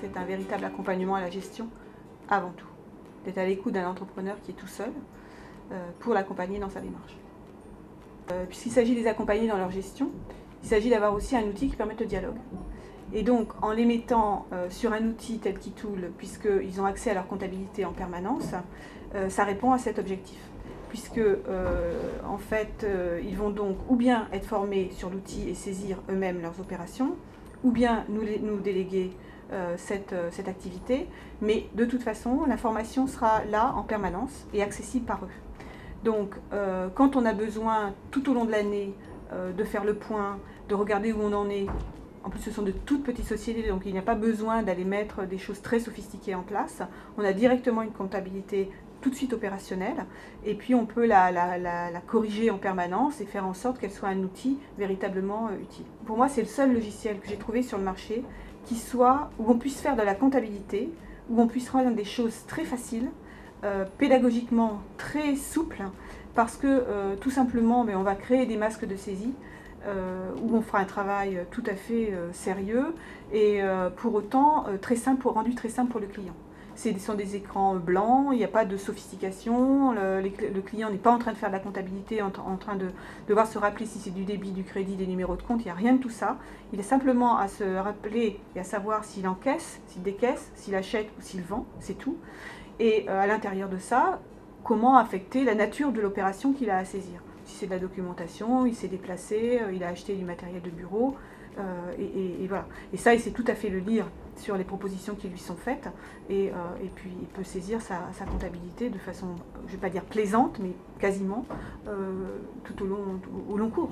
c'est un véritable accompagnement à la gestion avant tout. D'être à l'écoute d'un entrepreneur qui est tout seul pour l'accompagner dans sa démarche. Puisqu'il s'agit de les accompagner dans leur gestion, il s'agit d'avoir aussi un outil qui permette le dialogue. Et donc, en les mettant sur un outil tel qu'eTool, puisqu'ils ont accès à leur comptabilité en permanence, ça répond à cet objectif. Puisque, en fait, ils vont donc ou bien être formés sur l'outil et saisir eux-mêmes leurs opérations, ou bien nous déléguer cette activité, mais de toute façon, l'information sera là en permanence et accessible par eux. Donc, quand on a besoin, tout au long de l'année, de faire le point, de regarder où on en est, en plus ce sont de toutes petites sociétés, donc il n'y a pas besoin d'aller mettre des choses très sophistiquées en place. On a directement une comptabilité tout de suite opérationnelle, et puis on peut la corriger en permanence et faire en sorte qu'elle soit un outil véritablement utile. Pour moi, c'est le seul logiciel que j'ai trouvé sur le marché où on puisse faire de la comptabilité, où on puisse rendre des choses très faciles, pédagogiquement très souple, parce que tout simplement on va créer des masques de saisie où on fera un travail tout à fait sérieux et pour autant rendu très simple pour le client. Ce sont des écrans blancs, il n'y a pas de sophistication, le client n'est pas en train de faire de la comptabilité, en train de devoir se rappeler si c'est du débit, du crédit, des numéros de compte, il n'y a rien de tout ça. Il a simplement à se rappeler et à savoir s'il encaisse, s'il décaisse, s'il achète ou s'il vend, c'est tout. Et à l'intérieur de ça, comment affecter la nature de l'opération qu'il a à saisir. Si c'est de la documentation, il s'est déplacé, il a acheté du matériel de bureau, et voilà. Et ça, il sait tout à fait le lire sur les propositions qui lui sont faites, et puis il peut saisir sa comptabilité de façon, je ne vais pas dire plaisante, mais quasiment tout au long cours.